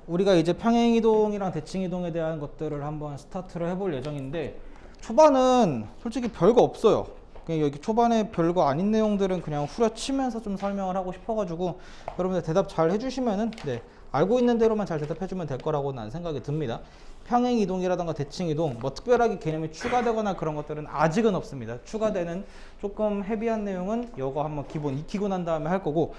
우리가 이제 평행이동이랑 대칭이동에 대한 것들을 한번 스타트를 해볼 예정인데, 초반은 솔직히 별거 없어요. 그냥 여기 초반에 별거 아닌 내용들은 그냥 후려치면서 좀 설명을 하고 싶어가지고, 여러분들 대답 잘 해주시면은, 네, 알고 있는 대로만 잘 대답해주면 될 거라고 난 생각이 듭니다. 평행이동이라던가 대칭이동, 뭐 특별하게 개념이 추가되거나 그런 것들은 아직은 없습니다. 추가되는 조금 헤비한 내용은 이거 한번 기본 익히고 난 다음에 할 거고,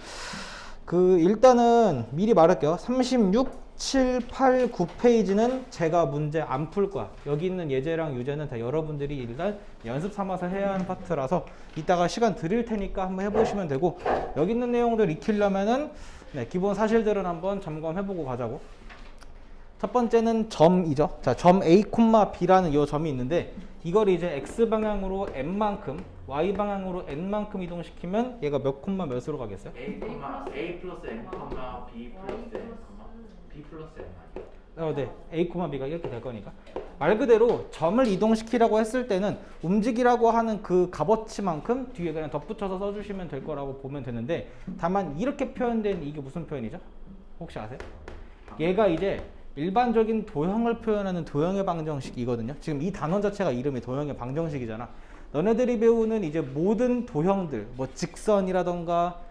일단은 미리 말할게요. 36, 7, 8, 9페이지는 제가 문제 안 풀 거야. 여기 있는 예제랑 유제는 다 여러분들이 일단 연습 삼아서 해야 하는 파트라서 이따가 시간 드릴 테니까 한번 해보시면 되고, 여기 있는 내용들 익히려면은 네, 기본 사실들은 한번 점검해보고 가자고. 첫 번째는 점이죠. 자, 점 A, B라는 이 점이 있는데, 이걸 이제 X방향으로 N만큼, Y방향으로 N만큼 이동시키면 얘가 몇 콤마 몇으로 가겠어요? A 플러스 N, B 플러스 N, B 플러스 N. 네. A, B가 이렇게 될 거니까. 말 그대로 점을 이동시키라고 했을 때는 움직이라고 하는 그 값어치만큼 뒤에 그냥 덧붙여서 써주시면 될 거라고 보면 되는데, 다만 이렇게 표현된 이게 무슨 표현이죠? 혹시 아세요? 얘가 이제 일반적인 도형을 표현하는 도형의 방정식이거든요. 지금 이 단원 자체가 이름이 도형의 방정식이잖아. 너네들이 배우는 이제 모든 도형들, 뭐 직선이라던가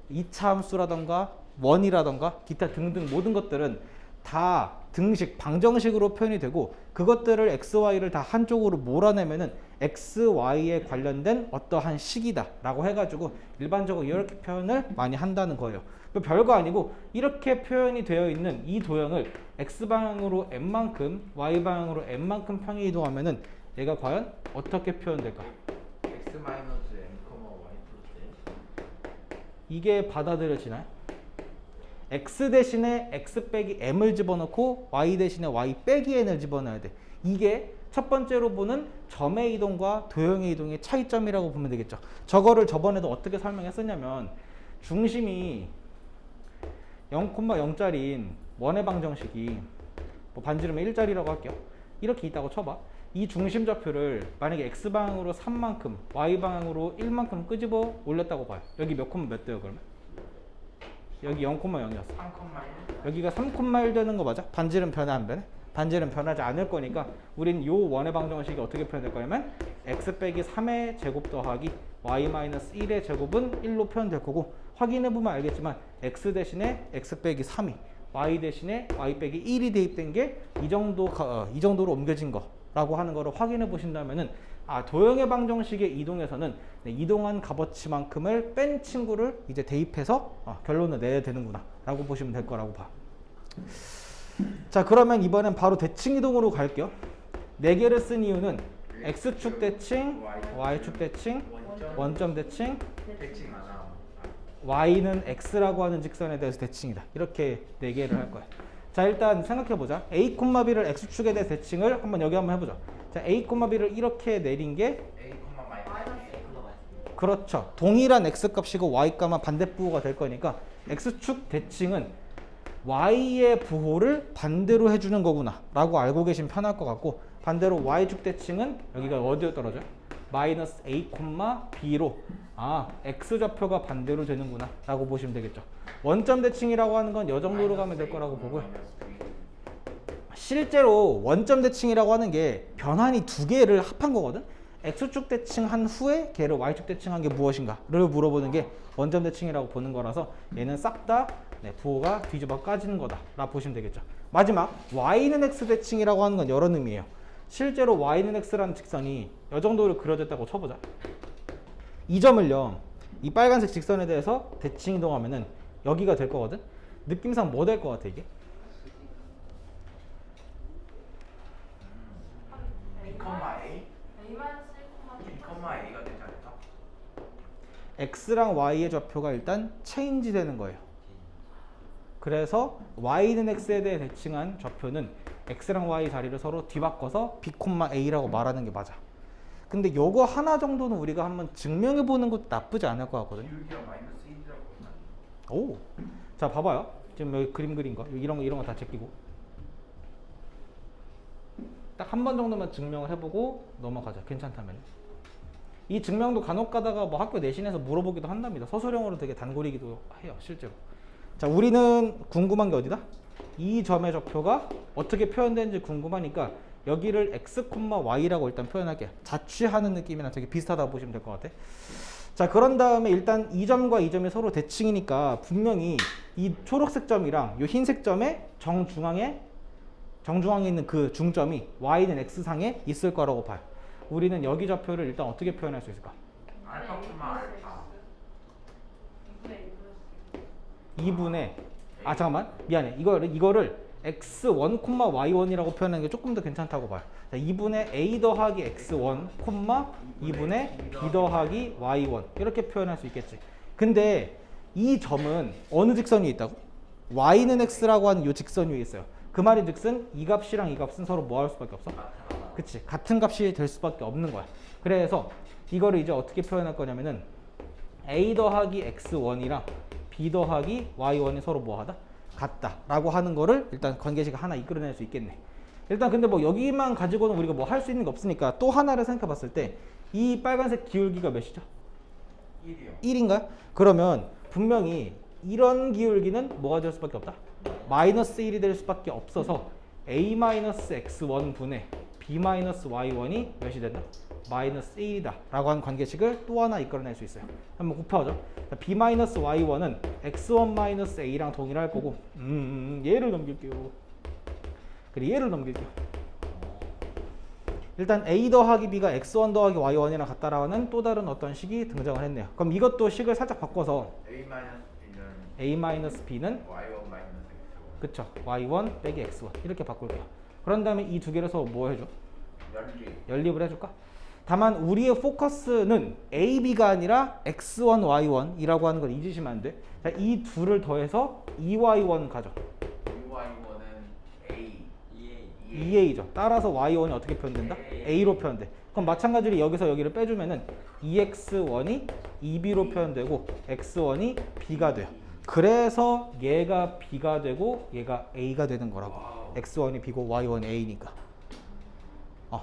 이차함수라던가 원이라던가 기타 등등 모든 것들은 다 등식, 방정식으로 표현이 되고, 그것들을 x, y를 다 한쪽으로 몰아내면은 x, y에 관련된 어떠한 식이다 라고 해가지고 일반적으로 이렇게 표현을 많이 한다는 거예요. 별거 아니고 이렇게 표현이 되어 있는 이 도형을 x방향으로 n만큼, y방향으로 n만큼 평행 이동하면은 얘가 과연 어떻게 표현될까? X 마이너스 N, Y 플러스 N. 이게 받아들여지나요? x 대신에 x 빼기 m을 집어넣고 y 대신에 y 빼기 n을 집어넣어야 돼. 이게 첫 번째로 보는 점의 이동과 도형의 이동의 차이점이라고 보면 되겠죠. 저거를 저번에도 어떻게 설명했었냐면, 중심이 0,0짜리인 원의 방정식이 뭐 반지름의 1짜리라고 할게요. 이렇게 있다고 쳐봐. 이 중심 좌표를 만약에 x방향으로 3만큼, y방향으로 1만큼 끄집어 올렸다고 봐요. 여기 몇 콤마 몇 돼요 그러면? 여기 0,0이었어. 3,1. 여기가 3,1 되는 거 맞아? 반지름 변해 안 변해? 반지름 변하지 않을 거니까 우린 요 원의 방정식이 어떻게 표현될 거냐면 x 빼기 3의 제곱 더하기 y 마이너스 1의 제곱은 1로 표현될 거고, 확인해보면 알겠지만 x 대신에 x 빼기 3이 y 대신에 y 빼기 1이 대입된 게 이 정도로 옮겨진 거라고 하는 거를 확인해 보신다면은, 도형의 방정식의 이동에서는 이동한 값어치만큼을 뺀 친구를 이제 대입해서 결론을 내야 되는구나 라고 보시면 될 거라고 봐. 자, 그러면 이번엔 바로 대칭 이동으로 갈게요. 4개를 쓴 이유는 x축 대칭, y축 대칭, 원점 대칭, 대칭 하나. y는 x라고 하는 직선에 대해서 대칭이다. 이렇게 4개를 할 거야. 자, 일단 생각해보자. a, b를 x축에 대해 대칭을 여기 한번 해보자. 자, a, b를 이렇게 내린 게 A, 마이너스. 그렇죠. 동일한 x값이고 y값만 반대부호가 될 거니까 x축 대칭은 y의 부호를 반대로 해주는 거구나 라고 알고 계시면 편할 것 같고, 반대로 y축 대칭은 여기가 어디에 떨어져요? 마이너스 a, b로 x좌표가 반대로 되는구나 라고 보시면 되겠죠. 원점 대칭이라고 하는 건 이 정도로 가면 될 거라고 보고요. 실제로 원점 대칭이라고 하는 게 변환이 2개를 합한 거거든. x축 대칭한 후에 걔를 y축 대칭한 게 무엇인가를 물어보는 게 원점 대칭이라고 보는 거라서 얘는 싹 다 부호가 뒤집어 까지는 거다 라고 보시면 되겠죠. 마지막 y는 x 대칭이라고 하는 건 이런 의미예요. 실제로 y는 x라는 직선이 이 정도로 그려졌다고 쳐보자. 이 점을요, 이 빨간색 직선에 대해서 대칭 이동하면은 여기가 될 거거든. 느낌상 뭐 될 것 같아 이게? B, A? A가 되지 않을까? x랑 y의 좌표가 일단 체인지 되는 거예요. 그래서 y는 x에 대해 대칭한 좌표는 x랑 y 자리를 서로 뒤바꿔서 b, a라고 말하는 게 맞아. 근데 요거 하나 정도는 우리가 한번 증명해 보는 것도 나쁘지 않을 것 같거든요. 기울기가 마이너스 1이라고. 오, 자 봐봐요. 지금 여기 그림 그린 거 이런 거 다 제끼고 딱 한 번 정도만 증명을 해보고 넘어가자. 괜찮다면. 이 증명도 간혹 가다가 뭐 학교 내신에서 물어보기도 한답니다. 서술형으로 되게 단골이기도 해요, 실제로. 자, 우리는 궁금한 게 어디다? 이 점의 좌표가 어떻게 표현되는지 궁금하니까 여기를 x, y라고 일단 표현할게요. 자취하는 느낌이랑 되게 비슷하다고 보시면 될 것 같아. 자, 그런 다음에 일단 이 점과 이 점이 서로 대칭이니까 분명히 이 초록색 점이랑 이 흰색 점의 정중앙에 있는 그 중점이 y는 x상에 있을 거라고 봐요. 우리는 여기 좌표를 일단 어떻게 표현할 수 있을까? 알파 콤마 알파 2분의 잠깐만 미안해 이거를 x1, y1이라고 표현하는 게 조금 더 괜찮다고 봐요. 자, 2분의 a 더하기 x1, 2분의 b 더하기 y1 이렇게 표현할 수 있겠지. 근데 이 점은 어느 직선 위에 있다고? y는 x라고 하는 이 직선 위에 있어요. 그 말인 즉슨 이 값이랑 이 값은 서로 뭐 할 수밖에 없어? 그치, 같은 값이 될 수밖에 없는 거야. 그래서 이거를 이제 어떻게 표현할 거냐면은 a 더하기 x1이랑 b 더하기 y1이 서로 뭐하다? 같다 라고 하는 거를 일단 관계식 하나 이끌어낼 수 있겠네. 일단 근데 뭐 여기만 가지고는 우리가 뭐 할 수 있는 게 없으니까 또 하나를 생각해 봤을 때 이 빨간색 기울기가 몇이죠? 1이요 1인가요? 그러면 분명히 이런 기울기는 뭐가 될 수밖에 없다? 마이너스 1이 될 수밖에 없어서 a-x1 분의 b-y1이 몇이 된다? 마이너스 1이다 라고 하는 관계식을 또 하나 이끌어낼 수 있어요. 한번 곱하죠. b-y1은 x1-a랑 동일할 거고 얘를 넘길게요. 그리고 얘를 넘길게요. 일단 a 더하기 b가 x1 더하기 y1이랑 같다라는 또 다른 어떤 식이 등장을 했네요. 그럼 이것도 식을 살짝 바꿔서 a-b는 y1 마이너스 x1 그쵸, y1 빼기 x1 이렇게 바꿀게요. 그런 다음에 이 두 개를 서로 뭐 해줘? 연립을 해줄까? 다만 우리의 포커스는 a, b가 아니라 x1, y1이라고 하는 걸 잊으시면 안 돼. 자, 이 둘을 더해서 2y1 가져. 2y1은 a 2a죠. 따라서 y1이 어떻게 표현된다? a로 표현돼. 그럼 마찬가지로 여기서 여기를 빼주면은 2x1이 2b로 표현되고 x1이 b가 돼요. 그래서 얘가 b가 되고 얘가 a가 되는 거라고. x1이 b고 y1이 a니까.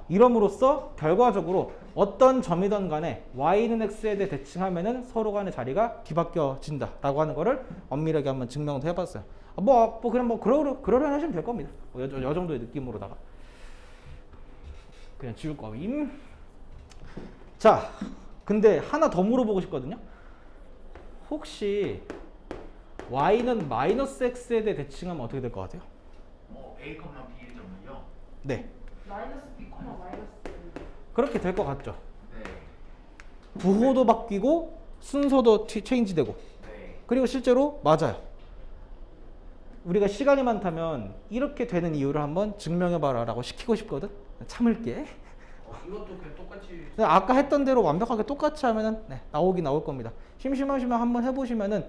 이럼으로써 결과적으로 어떤 점이든 간에 y는 x에 대해 대칭하면은 서로 간의 자리가 뒤바뀌어진다 라고 하는 거를 엄밀하게 한번 증명도 해봤어요. 그냥 그러려니 하시면 될 겁니다. 요 정도의 느낌으로다가 그냥 지울 거임. 자, 근데 하나 더 물어보고 싶거든요. 혹시 y는 마이너스 x에 대해 대칭하면 어떻게 될 것 같아요? a, b 점을요? 네, 마이너스 b, 마이너스 그렇게 될 것 같죠. 네. 부호도 바뀌고 순서도 체인지되고. 네. 그리고 실제로 맞아요. 우리가 시간이 많다면 이렇게 되는 이유를 한번 증명해봐라 라고 시키고 싶거든. 참을게. 이것도 그냥 똑같이 아까 했던 대로 완벽하게 똑같이 하면은 나오긴 나올 겁니다. 심심하시면 한번 해보시면은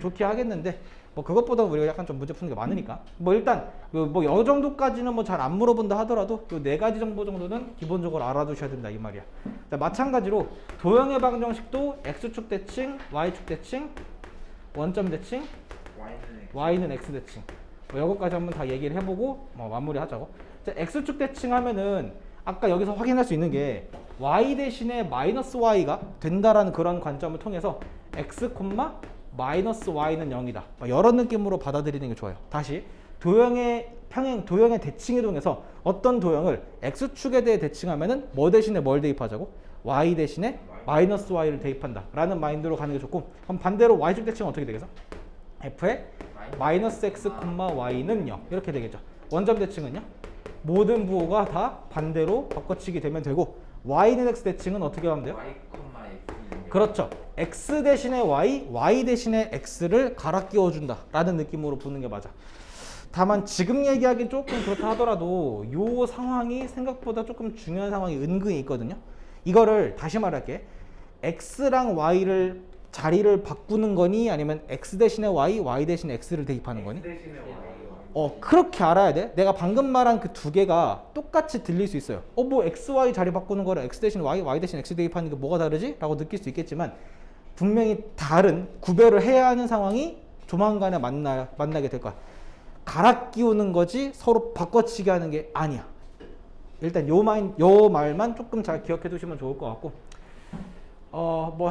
좋게 하겠는데 그것보다 우리가 약간 좀 문제 푸는 게 많으니까 일단 요 정도까지는 잘 안 물어본다 하더라도 요 4가지 정도는 기본적으로 알아두셔야 된다 이 말이야. 마찬가지로 도형의 방정식도 x축 대칭, y축 대칭, 원점 대칭, y는 x 대칭 요거까지 한번 다 얘기를 해보고 마무리하자고. 자, x축 대칭 하면은 아까 여기서 확인할 수 있는 게 y 대신에 마이너스 y가 된다라는 그런 관점을 통해서 x, 마이너스 y는 0이다. 이런 느낌으로 받아들이는 게 좋아요. 다시 도형의 대칭 이동해서 어떤 도형을 x축에 대해 대칭하면은 뭐 대신에 뭘 대입하자고? y 대신에 마이너스 y를 대입한다 라는 마인드로 가는 게 좋고, 그럼 반대로 y축 대칭은 어떻게 되겠어? f의 마이너스 x, y는 0 이렇게 되겠죠. 원점 대칭은요? 모든 부호가 다 반대로 바꿔치기 되면 되고, y는 x 대칭은 어떻게 하면 돼요? y, x 그렇죠. x 대신에 y 대신에 x를 갈아 끼워준다 라는 느낌으로 보는 게 맞아. 다만 지금 얘기하기는 조금 그렇다 하더라도 이 상황이 생각보다 조금 중요한 상황이 은근히 있거든요. 이거를 다시 말할게. x랑 y를 자리를 바꾸는 거니 아니면 x 대신에 y 대신에 x를 대입하는 거니? 대신에 y 그렇게 알아야 돼. 내가 방금 말한 그 두 개가 똑같이 들릴 수 있어요. x, y 자리 바꾸는 거랑 x 대신 y 대신 x 대입하는 게 뭐가 다르지? 라고 느낄 수 있겠지만 분명히 다른 구별을 해야 하는 상황이 조만간에 만나게 될 거야. 갈아 끼우는 거지 서로 바꿔치기 하는 게 아니야. 일단 요 말만 조금 잘 기억해 두시면 좋을 것 같고,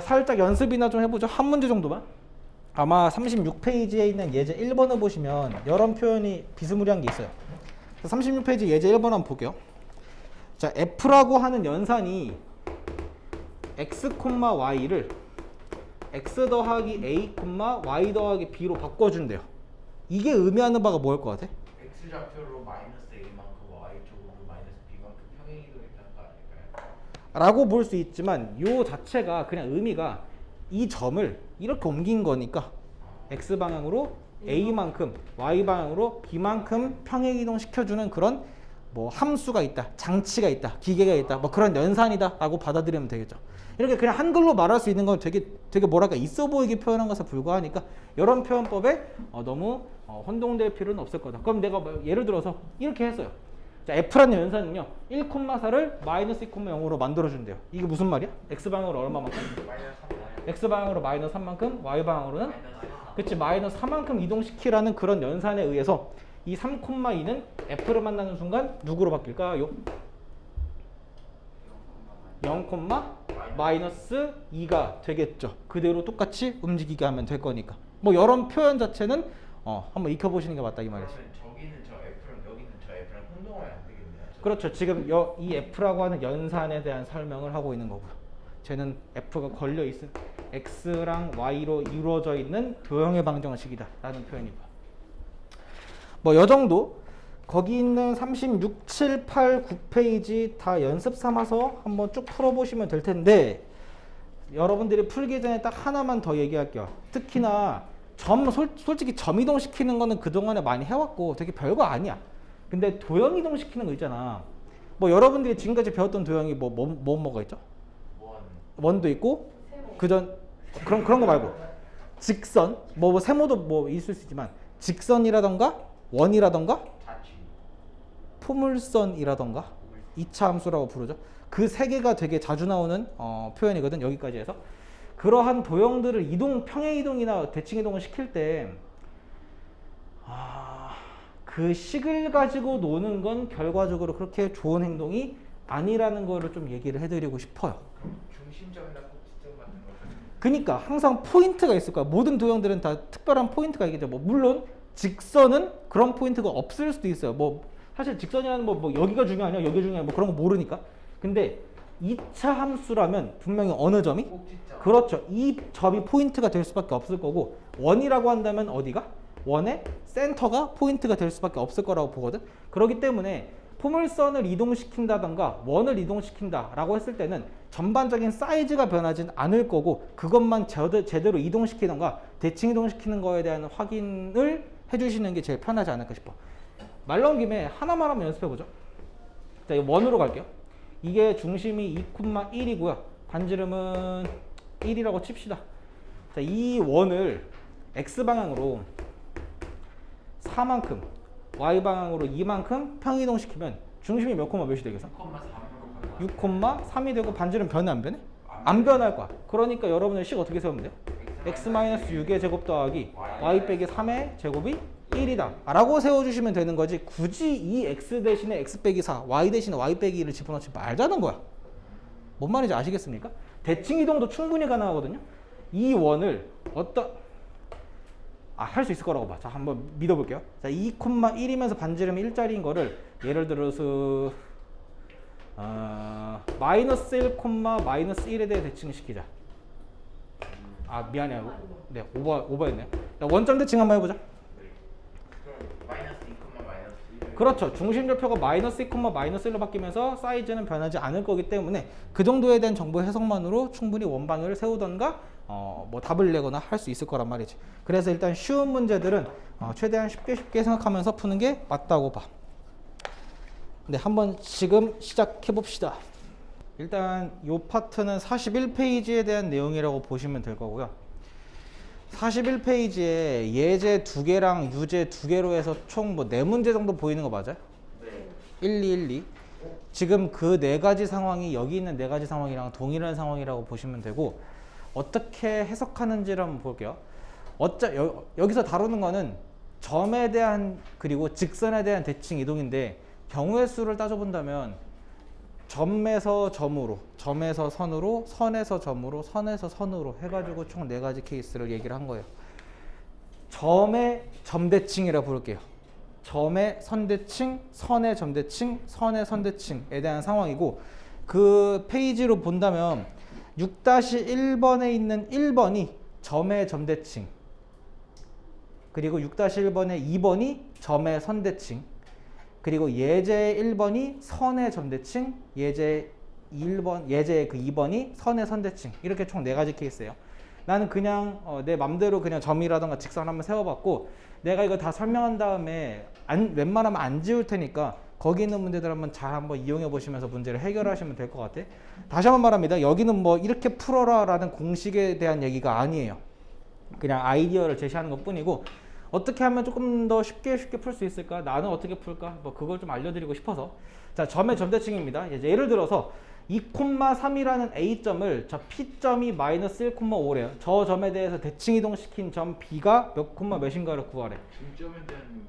살짝 연습이나 좀 해보죠. 한 문제 정도만. 아마 36페이지에 있는 예제 1번을 보시면 이런 표현이 비스무리한 게 있어요. 36페이지 예제 1번 한번 볼게요. 자, F라고 하는 연산이 x, y를 x 더하기 a, y 더하기 b로 바꿔준대요. 이게 의미하는 바가 뭐일 것 같아? x 좌표로 마이너스 a만큼 y 쪽으로 마이너스 b만큼 평행이동이 있다는 거 아닐까요? 라고 볼 수 있지만 요 자체가 그냥 의미가 이 점을 이렇게 옮긴 거니까 x 방향으로 a만큼 y 방향으로 b만큼 평행이동 시켜주는 그런 뭐 함수가 있다, 장치가 있다, 기계가 있다, 뭐 그런 연산이다 라고 받아들이면 되겠죠. 이렇게 그냥 한글로 말할 수 있는 건 되게 뭐랄까 있어 보이게 표현한 것에 불과하니까 이런 표현법에 너무 혼동될 필요는 없을 거다. 그럼 내가 뭐 예를 들어서 이렇게 했어요. 자, F라는 연산은요 1,4를 마이너스 2,0으로 만들어준대요. 이게 무슨 말이야? X방향으로 얼마만큼? 마이너스 3 X방향으로 마이너스 3만큼, Y방향으로는? 마이너스 4 그치, 마이너스 4만큼 이동시키라는 그런 연산에 의해서 이 3,2는 F를 만나는 순간 누구로 바뀔까요? 0, 마이너스 2가 되겠죠. 그대로 똑같이 움직이게 하면 될 거니까. 뭐 이런 표현 자체는 한번 익혀보시는 게 맞다 이 말이지. 그러면 저기는 저 F랑 여기는 저 F랑 혼동하면 안 되겠네요. 그렇죠. 지금 이 F라고 하는 연산에 대한 설명을 하고 있는 거고요. 쟤는 F가 걸려 있은 X랑 Y로 이루어져 있는 도형의 방정식이다 라는 표현이고요. 뭐 요 정도 거기 있는 36, 7, 8, 9페이지 다 연습 삼아서 한번 쭉 풀어보시면 될 텐데 여러분들이 풀기 전에 딱 하나만 더 얘기할게요. 특히나 솔직히 점 이동시키는 거는 그동안에 많이 해왔고 되게 별거 아니야. 근데 도형 이동시키는 거 있잖아. 뭐 여러분들이 지금까지 배웠던 도형이 뭐가 있죠? 원도 있고 그전 그런 거 말고 직선 뭐 세모도 뭐 있을 수 있지만 직선이라던가 원이라던가 자취 포물선이라던가 2차 함수라고 부르죠. 그 세 개가 되게 자주 나오는 표현이거든. 여기까지 해서 그러한 도형들을 평행 이동이나 대칭 이동을 시킬 때 그 식을 가지고 노는 건 결과적으로 그렇게 좋은 행동이 아니라는 거를 좀 얘기를 해드리고 싶어요. 중심점이나 꼭지점 같은 거. 그러니까 항상 포인트가 있을 거야. 모든 도형들은 다 특별한 포인트가 있겠죠. 뭐 물론 직선은 그런 포인트가 없을 수도 있어요. 뭐 사실 직선이라는 뭐 여기가 중요하냐 여기가 중요하냐 뭐 그런 거 모르니까. 근데 2차 함수라면 분명히 어느 점이? 꼭지점. 그렇죠. 이 점이 포인트가 될 수밖에 없을 거고 원이라고 한다면 어디가? 원의 센터가 포인트가 될 수밖에 없을 거라고 보거든. 그렇기 때문에 포물선을 이동시킨다던가 원을 이동시킨다라고 했을 때는 전반적인 사이즈가 변하진 않을 거고 그것만 제대로 이동시키던가 대칭 이동시키는 거에 대한 확인을 해주시는 게 제일 편하지 않을까 싶어. 말 나온 김에 하나만 한번 연습해보죠. 자, 이거 원으로 갈게요. 이게 중심이 2,1이고요. 반지름은 1이라고 칩시다. 자, 이 원을 X방향으로 4만큼 Y방향으로 2만큼 평이동시키면 중심이 몇 콤마 몇이 되겠어? 6,3이 되고 반지름 변해 안 변해? 안 변할 거야. 그러니까 여러분의 식 어떻게 세우면 돼요? x-6의 제곱 더하기 y 빼기 3의 제곱이 1이다 라고 세워주시면 되는 거지. 굳이 이 x 대신에 x 빼기 4, y 대신에 y 빼기 1을 집어넣지 말자는 거야. 뭔 말인지 아시겠습니까? 대칭 이동도 충분히 가능하거든요. 이 원을 할 수 있을 거라고 봐. 자, 한번 믿어볼게요. 자, 2,1이면서 반지름이 1짜리인 거를 예를 들어서 마이너스 1, 마이너스 1에 대해 대칭시키자. 미안해요. 네, 오버했네요. 원점 대칭 한번 해보자. 마이너스 2, 마이너스 1. 그렇죠. 중심 좌표가 마이너스 2, 마이너스 1로 바뀌면서 사이즈는 변하지 않을 거기 때문에 그 정도에 대한 정보 해석만으로 충분히 원방향을 세우던가 뭐 답을 내거나 할 수 있을 거란 말이지. 그래서 일단 쉬운 문제들은 최대한 쉽게 생각하면서 푸는 게 맞다고 봐. 네, 한번 지금 시작해 봅시다. 일단 이 파트는 41페이지에 대한 내용이라고 보시면 될 거고요. 41페이지에 예제 2개랑 유제 2개로 해서 총 뭐 4문제 정도 보이는 거 맞아요? 네. 1, 2, 1, 2. 지금 그 4가지 상황이 여기 있는 4가지 상황이랑 동일한 상황이라고 보시면 되고 어떻게 해석하는지를 한번 볼게요. 여기서 다루는 거는 점에 대한 그리고 직선에 대한 대칭 이동인데 경우의 수를 따져본다면 점에서 점으로, 점에서 선으로, 선에서 점으로, 선에서 선으로 해가지고 총 4가지 케이스를 얘기를 한 거예요. 점의 점대칭이라 부를게요. 점의 선대칭, 선의 점대칭, 선의 선대칭에 대한 상황이고 그 페이지로 본다면 6-1번에 있는 1번이 점의 점대칭 그리고 6-1번에 2번이 점의 선대칭 그리고 예제 1번이 선의 점대칭 예제 2번이 선의 선대칭 이렇게 총 4가지 케이스예요. 나는 그냥 내 맘대로 그냥 점이라던가 직선 한번 세워봤고 내가 이거 다 설명한 다음에 웬만하면 안 지울 테니까 거기 있는 문제들 한번 이용해 보시면서 문제를 해결하시면 될 것 같아. 다시 한번 말합니다. 여기는 뭐 이렇게 풀어라 라는 공식에 대한 얘기가 아니에요. 그냥 아이디어를 제시하는 것 뿐이고 어떻게 하면 조금 더 쉽게 풀 수 있을까? 나는 어떻게 풀까? 뭐 그걸 좀 알려드리고 싶어서. 자, 점의 점대칭입니다. 이제 예를 들어서 2,3이라는 A점을 저 P점이 마이너스 1,5래요. 저 점에 대해서 대칭 이동시킨 점 B가 몇 콤마 몇인가를 구하래. 중점에 대한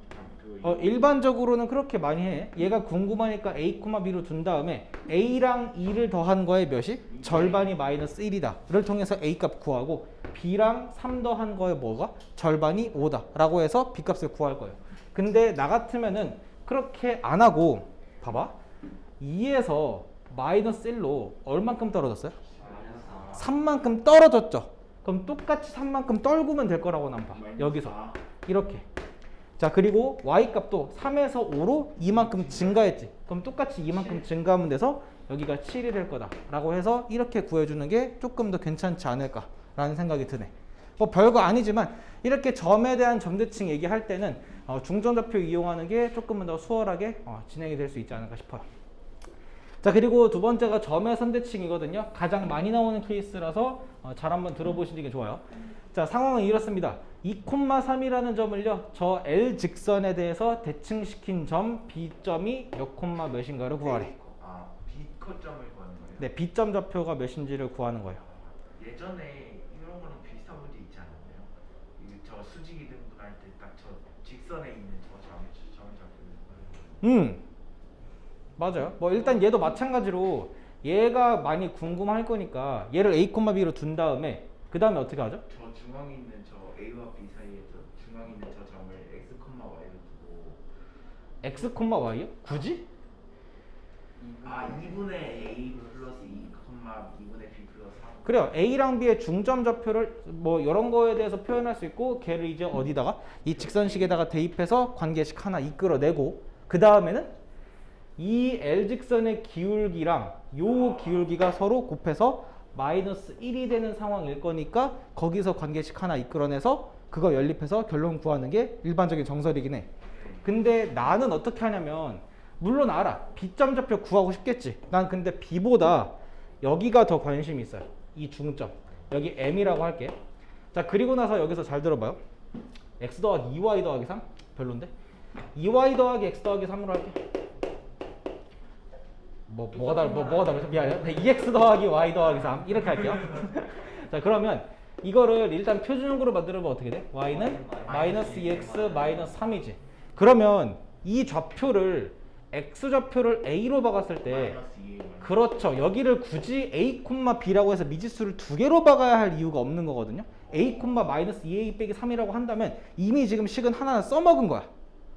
일반적으로는 그렇게 많이 해. 얘가 궁금하니까 A, B로 둔 다음에 A랑 2를 더한 거에 몇이? 절반이 마이너스 1이다. 를 통해서 A 값 구하고 B랑 3 더한 거에 뭐가? 절반이 5다. 라고 해서 B 값을 구할 거예요. 근데 나 같으면은 그렇게 안 하고 봐봐. 2에서 마이너스 1로 얼만큼 떨어졌어요? 3만큼 떨어졌죠. 그럼 똑같이 3만큼 떨구면 될 거라고 난 봐. 여기서 이렇게. 자, 그리고 y값도 3에서 5로 2만큼 증가했지. 그럼 똑같이 2만큼 증가하면 돼서 여기가 7이 될 거다 라고 해서 이렇게 구해주는 게 조금 더 괜찮지 않을까 라는 생각이 드네. 뭐 별거 아니지만 이렇게 점에 대한 점대칭 얘기할 때는 중점좌표 이용하는 게 조금은 더 수월하게 진행이 될 수 있지 않을까 싶어요. 자, 그리고 두 번째가 점의 선대칭이거든요. 가장 많이 나오는 케이스라서 잘 한번 들어보시는 게 좋아요. 자, 상황은 이렇습니다. 2,3이라는 점을요, 저 L 직선에 대해서 대칭시킨 점 B점이 몇 콤마 몇인가를 구하래. B컷점을 구하는 거예요? 네, B점 좌표가 몇인지를 구하는 거예요. 예전에 이런 거랑 비슷한 문제 있지 않았나요? 저 수직이 등분할 때 딱 저 직선에 있는 저 점을 맞아요. 뭐 일단 얘도 마찬가지로 얘가 많이 궁금할 거니까 얘를 A, B로 둔 다음에 그 다음에 어떻게 하죠? 저 중앙에 있는 저 A와 B 사이에 저 중앙에 있는 저 점을 X, Y로 두고 X, Y요? 굳이? 2분의 A 플러스 2분의 B 플러스 3 그래요. A랑 B의 중점 좌표를 뭐 이런 거에 대해서 표현할 수 있고 걔를 이제 어디다가 이 직선식에다가 대입해서 관계식 하나 이끌어내고 그 다음에는 이 L직선의 기울기랑 요 기울기가 서로 곱해서 마이너스 1이 되는 상황일 거니까 거기서 관계식 하나 이끌어내서 그거 연립해서 결론 구하는 게 일반적인 정설이긴 해. 근데 나는 어떻게 하냐면 물론 알아. B점 좌표 구하고 싶겠지. 난 근데 B보다 여기가 더 관심이 있어요. 이 중점. 여기 M이라고 할게. 자, 그리고 나서 여기서 잘 들어봐요. X 더하기 2Y 더하기 3? 별론데? 2Y 더하기 X 더하기 3으로 할게. 뭐가 다르죠? 미안해요. 2x 더하기 y 더하기 3 이렇게 할게요. 자, 그러면 이거를 일단 표준형으로 만들어보면 어떻게 돼? y는 마이너스 2x 마이너스 3이지. 그러면 이 좌표를 x 좌표를 a로 박았을 때 그렇죠. 여기를 굳이 a, b라고 해서 미지수를 두 개로 박아야 할 이유가 없는 거거든요. a, 마이너스 2a 빼기 3이라고 한다면 이미 지금 식은 하나는 써먹은 거야.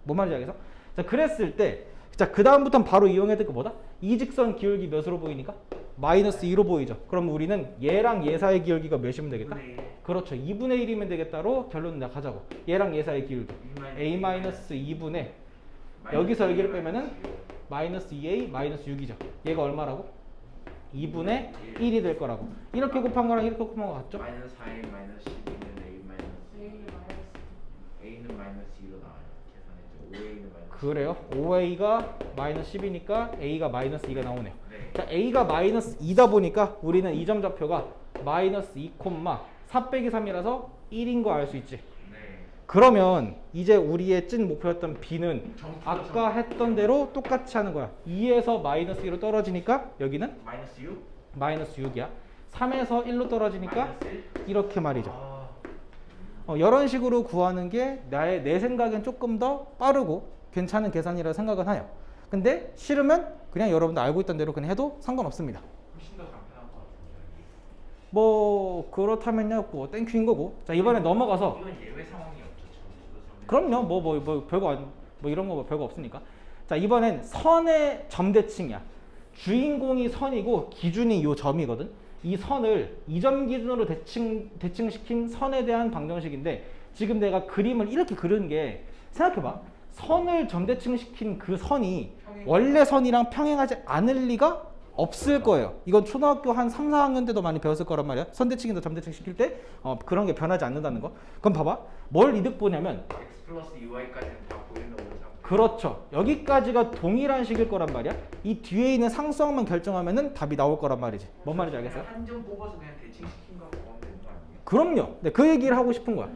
뭔 말인지 알겠어? 자, 그랬을 때 자, 그 다음부터는 바로 이용해야 될 거 뭐다? 이 직선 기울기 몇으로 보이니까? 마이너스 2로 보이죠. 그럼 우리는 얘랑 얘 사이 기울기가 몇이면 되겠다? 그렇죠. 2분의 1이면 되겠다로 결론 내가 가자고. 얘랑 얘 사이 기울기. a 마이너스 2분의 여기서 여기를 빼면은 마이너스 2a 마이너스 6이죠. 얘가 얼마라고? 2분의 1이 될 거라고. 이렇게 곱한 거랑 이렇게 곱한 거 같죠? 마이너스 4a 마이너스 10이면 a는 마이너스 2로 나와요. 계산해줘. 5a는 마이너스 그래요? 5a가 마이너스 10이니까 a가 마이너스 2가 나오네요. 네. 자, a가 마이너스 2다 보니까 우리는 이 점 좌표가 마이너스 2, 4 빼기 3이라서 1인 거 알 수 있지. 네. 그러면 이제 우리의 찐 목표였던 b는 아까 했던 대로 똑같이 하는 거야. 2에서 마이너스 2로 떨어지니까 여기는 마이너스 6? 마이너스 6이야. 3에서 1로 떨어지니까 마이너스 1? 이렇게 말이죠. 이런 식으로 구하는 게 내 생각엔 조금 더 빠르고 괜찮은 계산이라 생각은 해요. 근데 싫으면 그냥 여러분들 알고 있던 대로 그냥 해도 상관없습니다. 훨씬 더 간편한 것 같은데. 뭐 그렇다면요, 뭐 땡큐인 거고. 자, 이번에 넘어가서 이건 예외 상황이 없죠. 그럼요. 뭐 별거 뭐 이런 거 뭐 별거 없으니까. 자, 이번엔 선의 점대칭이야. 주인공이 선이고 기준이 요 점이거든. 이 선을 이 점 기준으로 대칭시킨 선에 대한 방정식인데 지금 내가 그림을 이렇게 그린 게 생각해봐. 선을 점대칭시킨 그 선이 원래 선이랑 평행하지 않을 리가 없을 거예요. 이건 초등학교 한 3, 4학년 때도 많이 배웠을 거란 말이야. 선대칭이나 점대칭 시킬 때 그런 게 변하지 않는다는 거. 그럼 봐봐. 뭘 이득 보냐면 x 플러스 2y까지는 다 보이는 거죠. 그렇죠. 여기까지가 동일한 식일 거란 말이야. 이 뒤에 있는 상수항만 결정하면은 답이 나올 거란 말이지. 뭔 말인지 알겠어요? 한 점 뽑아서 그냥 대칭시킨 거 보면 되는 거 아니에요? 그럼요. 네, 그 얘기를 하고 싶은 거야.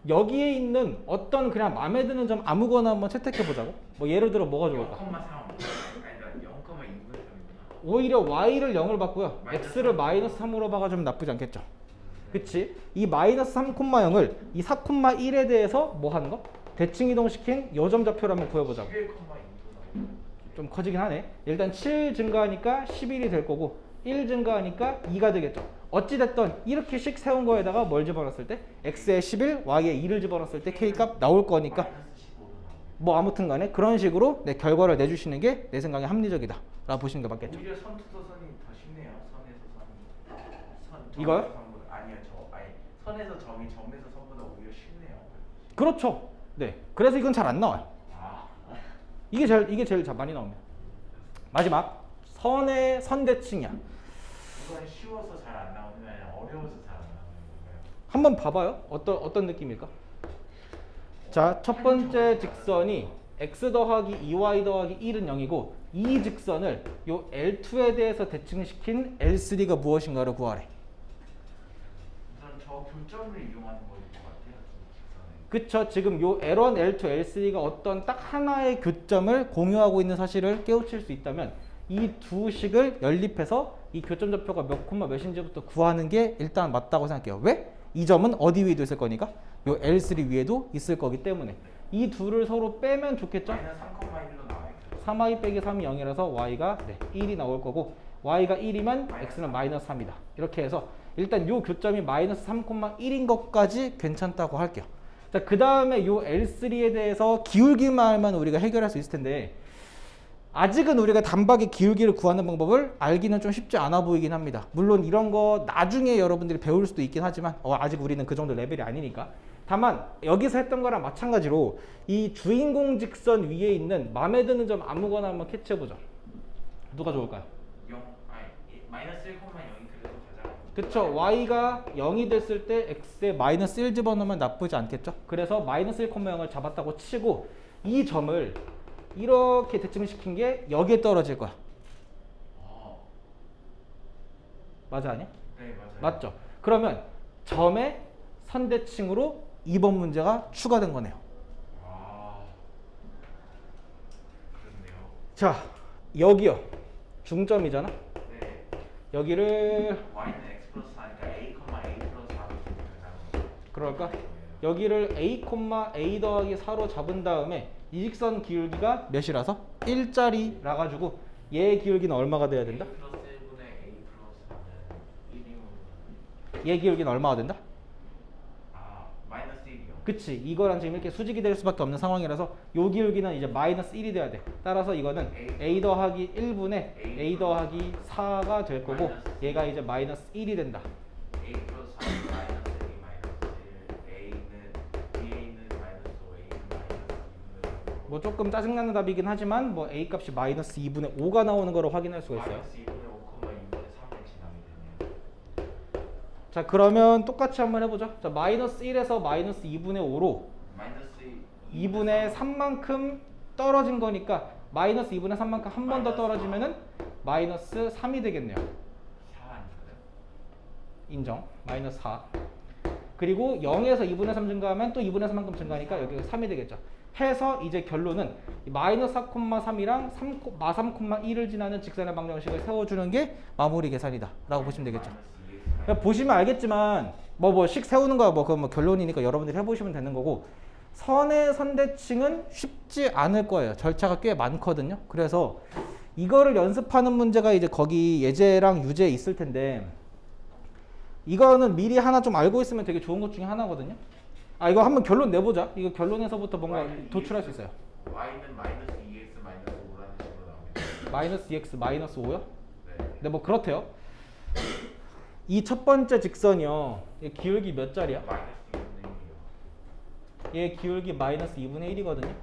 여기에 있는 어떤 그냥 마음에 드는 점 아무거나 한번 채택해 보자고. 뭐 예를 들어 뭐가 좋을까? 0,3 아니다 0,2분의 3이구나. 오히려 y를 0을 받고요. 마이너스 x를 마이너스 3으로 박아주면 나쁘지 않겠죠. 그치? 이 마이너스 3,0을 이 4,1에 대해서 뭐 하는 거? 대칭 이동시킨 요점 좌표를 한번 구해보자고. 11,2도 나오고. 좀 커지긴 하네. 일단 7 증가하니까 11이 될 거고 1 증가하니까 2가 되겠죠. 어찌됐든 이렇게씩 세운 거에다가 뭘 집어넣었을 때? x에 11, y에 2를 집어넣었을 때 k값 나올 거니까 마이너스 15도 나오고. 뭐 아무튼 간에 그런 식으로 내 결과를 내주시는 게 내 생각에 합리적이다 라고 보시는 게 맞겠죠. 오히려 선투서선이 더 쉽네요. 선에서 선이. 이거요? 점에서 선보다 아니요 아니 선에서 점이 점에서 선보다 오히려 쉽네요. 그렇죠. 네. 그래서 이건 잘 안 나와요. 아. 이게 제일 잘 많이 나옵니다. 마지막 선의 선대칭이야. 이건 쉬워서 잘 안 나오는 게 아니라 어려워서 잘 안 나오는 건가요? 한번 봐봐요. 어떤 느낌일까? 자, 첫 번째 직선이 x 더하기 2y 더하기 1은 0이고 이 직선을 요 L2에 대해서 대칭시킨 L3가 무엇인가를 구하래. 우선 저 교점을 이용하는 거일 것 같아요. 직선에. 그쵸? 지금 요 L1, L2, L3가 어떤 딱 하나의 교점을 공유하고 있는 사실을 깨우칠 수 있다면 이 두 식을 연립해서 이 교점 좌표가 몇 콤마 몇인지부터 구하는 게 일단 맞다고 생각해요. 왜? 이 점은 어디 위에도 있을 거니까 요 L3 위에도 있을 거기 때문에 이 둘을 서로 빼면 좋겠죠? 마이너스 3,1로 나와요. 3y 빼기 3이 0이라서 y가 1이 나올 거고 y가 1이면 x는 마이너스 3이다. 이렇게 해서 일단 요 교점이 마이너스 3,1인 것까지 괜찮다고 할게요. 자, 그 다음에 요 L3에 대해서 기울기만 알면 우리가 해결할 수 있을 텐데 아직은 우리가 단박에 기울기를 구하는 방법을 알기는 좀 쉽지 않아 보이긴 합니다. 물론 이런 거 나중에 여러분들이 배울 수도 있긴 하지만 아직 우리는 그 정도 레벨이 아니니까. 다만 여기서 했던 거랑 마찬가지로 이 주인공 직선 위에 있는 마음에 드는 점 아무거나 한번 캐치해보자. 누가 좋을까요? 0 아니 마이너스 1,0이 그래도 가장. 그쵸. y가 0이 됐을 때 x에 마이너스 1 집어넣으면 나쁘지 않겠죠. 그래서 마이너스 1,0을 잡았다고 치고 이 점을 이렇게 대칭시킨 게 여기에 떨어질 거야. 맞아 아니야? 네 맞아요. 맞죠? 그러면 점의 선대칭으로 2번 문제가 추가된 거네요. 아 그렇네요. 자, 여기요. 중점이잖아. 네. 여기를 y는 x 플러스 4니까 a, a 플러스 4로 그럴까? 여기를 a, a 더하기 4로 잡은 다음에 이 직선 기울기가 몇이라서? 1짜리라 가지고 얘의 기울기는 얼마가 돼야 된다? a 플러스 1분의 a 플러스 4는 1이면 얘 기울기는 얼마가 된다? 마이너스 1이요. 그치. 이거랑 지금 이렇게 수직이 될 수밖에 없는 상황이라서 요 기울기는 이제 마이너스 1이 돼야 돼. 따라서 이거는 a 더하기 1분의 a 더하기 4가 될 거고 얘가 이제 마이너스 1이 된다. a 플러스 4는 마이너스 1, 마이너스 1, a는 a는 마이너스 5, a는 마이너스 2분의 5. 뭐 조금 짜증나는 답이긴 하지만 뭐 a 값이 마이너스 2분의 5가 나오는 거로 확인할 수가 있어요. 마이너스 2분의 5, 2분의 3을 지나게 되네요. 자, 그러면 똑같이 한번 해보죠. 자, 마이너스 1에서 마이너스 2분의 5로 마이너스 2분의 3만큼 떨어진 거니까 마이너스 2분의 3만큼 한 번 더 떨어지면은 마이너스 3이 되겠네요. 4 아닌가요? 인정. 마이너스 4. 그리고 0에서 2분의 3 증가하면 또 2분의 3만큼 증가하니까 여기가 3이 되겠죠. 해서 이제 결론은 마이너스 4,3이랑 마 3,1을 지나는 직선의 방정식을 세워주는 게 마무리 계산이다 라고 보시면 되겠죠. 그러니까 보시면 알겠지만 식 세우는 거야 그건 뭐 결론이니까 여러분들이 해보시면 되는 거고 선의 선대칭은 쉽지 않을 거예요. 절차가 꽤 많거든요. 그래서 이거를 연습하는 문제가 이제 거기 예제랑 유제에 있을 텐데 이거는 미리 하나 좀 알고 있으면 되게 좋은 것 중에 하나거든요. 아 이거 한번 결론 내보자. 이거 결론에서부터 뭔가 Y는 도출할 수 있어요. Y는 마이너스 2x 마이너스 5라는 식으로 나옵니다. 마이너스 2x 마이너스 5요? 네. 네, 뭐 그렇대요. 이 첫 번째 직선이요. 얘 기울기 몇 자리야? 마이너스 2분의 1이요. 얘 기울기 마이너스 2분의 1이거든요.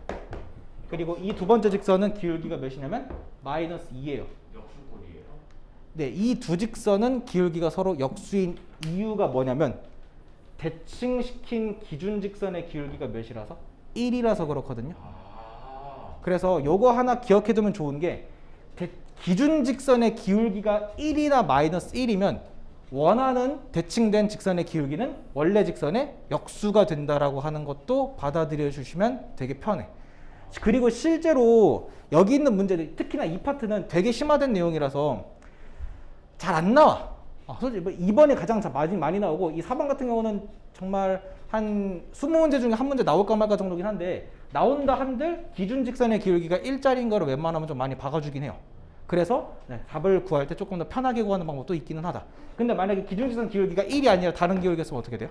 그리고 이 두 번째 직선은 기울기가 몇이냐면 마이너스 2예요. 역수꼴이에요. 네, 이 두 직선은 기울기가 서로 역수인 이유가 뭐냐면 대칭시킨 기준 직선의 기울기가 몇이라서? 1이라서 그렇거든요. 아. 그래서 요거 하나 기억해 두면 좋은 게 기준 직선의 기울기가 1이나 마이너스 1이면 원하는 대칭된 직선의 기울기는 원래 직선의 역수가 된다라고 하는 것도 받아들여 주시면 되게 편해. 그리고 실제로 여기 있는 문제들 특히나 이 파트는 되게 심화된 내용이라서 잘 안 나와. 솔직히 2번이 가장 많이 나오고 이 4번 같은 경우는 정말 한 20문제 중에 한 문제 나올까 말까 정도긴 한데 나온다 한들 기준 직선의 기울기가 1짜리인 거를 웬만하면 좀 많이 박아주긴 해요. 그래서 답을 구할 때 조금 더 편하게 구하는 방법도 있기는 하다. 근데 만약에 기준 직선 기울기가 1이 아니라 다른 기울기였으면 어떻게 돼요?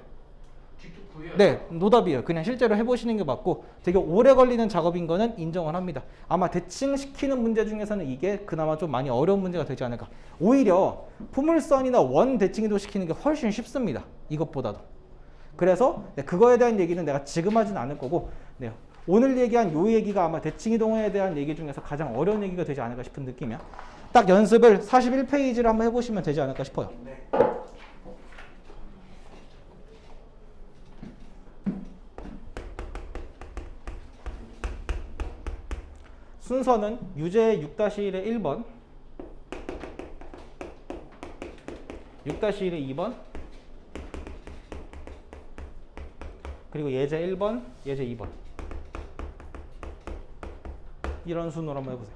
직접 구해야 네, 노답이에요. 그냥 실제로 해보시는 게 맞고 되게 오래 걸리는 작업인 거는 인정을 합니다. 아마 대칭시키는 문제 중에서는 이게 그나마 좀 많이 어려운 문제가 되지 않을까. 오히려 포물선이나 원 대칭이도 시키는 게 훨씬 쉽습니다. 이것보다도. 그래서 그거에 대한 얘기는 내가 지금 하진 않을 거고 네, 오늘 얘기한 요 얘기가 아마 대칭이동에 대한 얘기 중에서 가장 어려운 얘기가 되지 않을까 싶은 느낌이야. 딱 연습을 41페이지를 한번 해보시면 되지 않을까 싶어요. 네. 순서는 유제 6-1의 1번, 6-1의 2번, 그리고 예제 1번, 예제 2번 이런 순으로 한번 해보세요.